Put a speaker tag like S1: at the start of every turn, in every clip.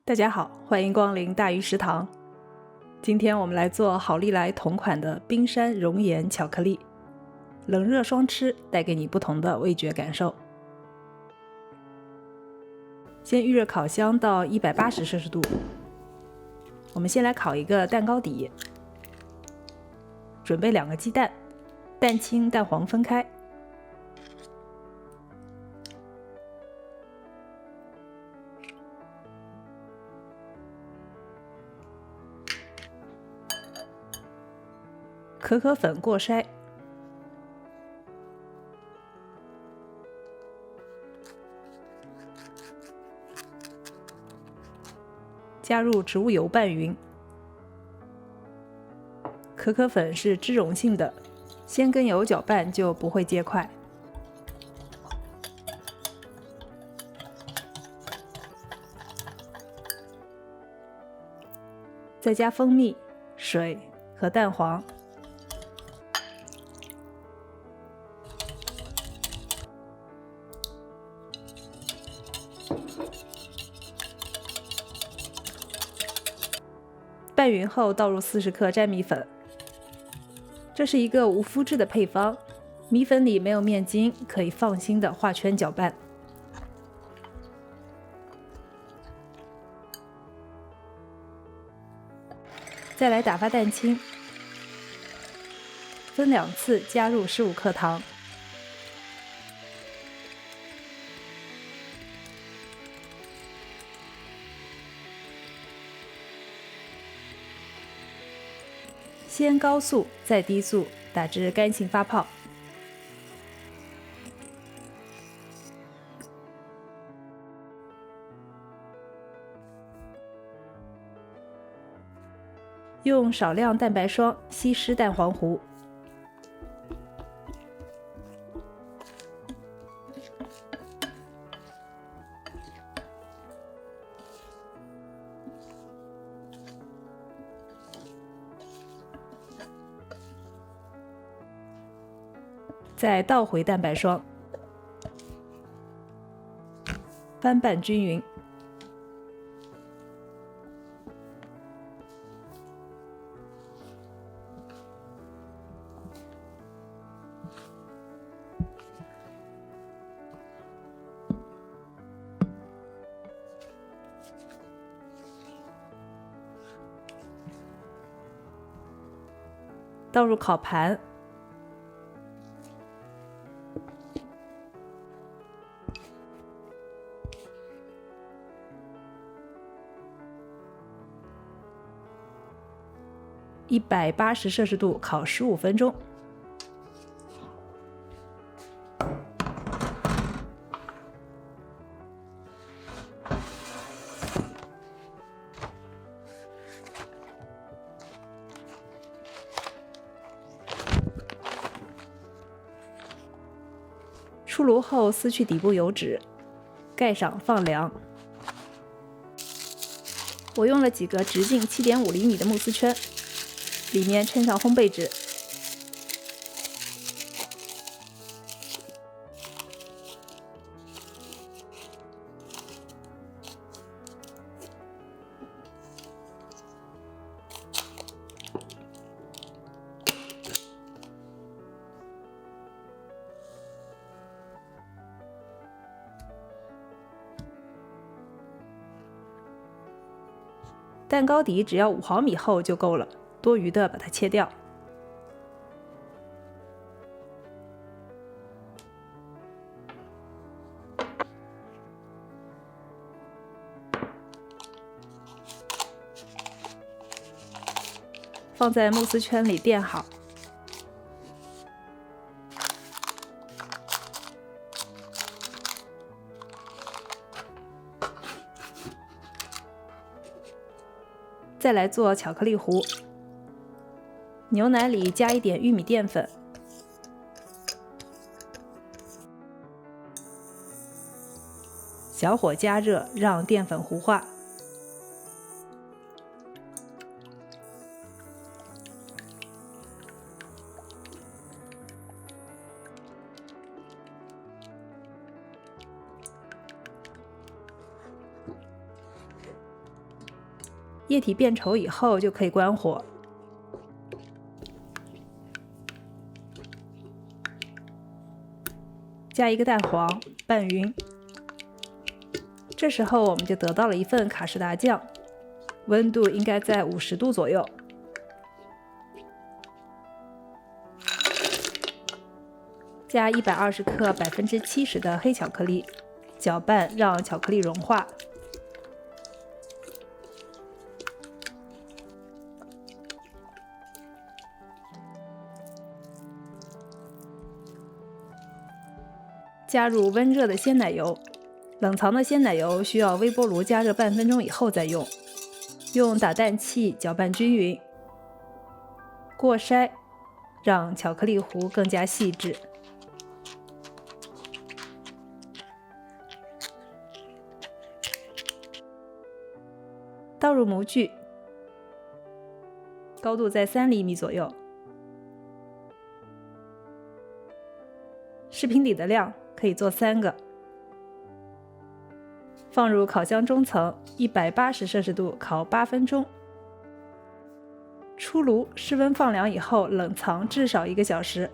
S1: 大家好，欢迎光临大鱼食堂。今天我们来做好利来同款的冰山熔岩巧克力，冷热双吃，带给你不同的味觉感受。先预热烤箱到180摄氏度。我们先来烤一个蛋糕底，准备2个鸡蛋，蛋清蛋黄分开。可可粉过筛，加入植物油拌匀。可可粉是脂溶性的，先跟油搅拌就不会结块。再加蜂蜜、水和蛋黄。拌匀后倒入40克粘米粉。这是一个无麸质的配方，米粉里没有面筋，可以放心的画圈搅拌。再来打发蛋清，分2次加入15克糖。先高速，再低速，打至干性发泡。用少量蛋白霜稀释蛋黄糊。再倒回蛋白霜，翻拌均匀。倒入烤盘。180摄氏度烤15分钟。出炉后撕去底部油脂，盖上放凉。我用了几个直径7.5厘米的慕斯圈，里面衬上烘焙纸。蛋糕底只要5毫米厚就够了，多余的把它切掉。放在慕斯圈里垫好。再来做巧克力糊，牛奶里加一点玉米淀粉，小火加热，让淀粉糊化。液体变稠以后就可以关火。加一个蛋黄，拌匀。这时候我们就得到了一份卡士达酱，温度应该在50度左右。加120克70%的黑巧克力，搅拌让巧克力融化。加入温热的鲜奶油，冷藏的鲜奶油需要微波炉加热半分钟以后再用。用打蛋器搅拌均匀，过筛，让巧克力糊更加细致。倒入模具，高度在3厘米左右。视频里的量可以做3个。放入烤箱中层，180摄氏度烤8分钟。出炉，室温放凉以后冷藏至少1个小时。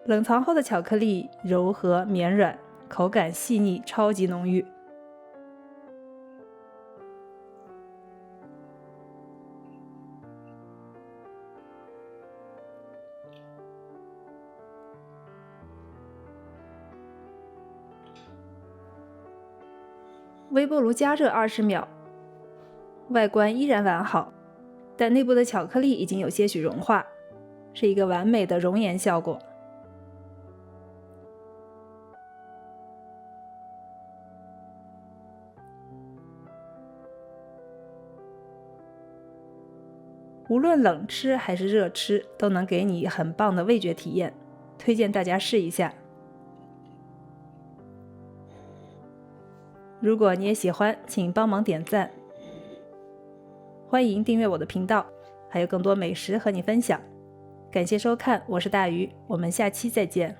S1: 冷藏后的巧克力柔和绵软，口感细腻，超级浓郁。微波炉加热20秒，外观依然完好，但内部的巧克力已经有些许融化，是一个完美的熔岩效果。无论冷吃还是热吃，都能给你很棒的味觉体验，推荐大家试一下。如果你也喜欢，请帮忙点赞，欢迎订阅我的频道，还有更多美食和你分享。感谢收看，我是大鱼，我们下期再见。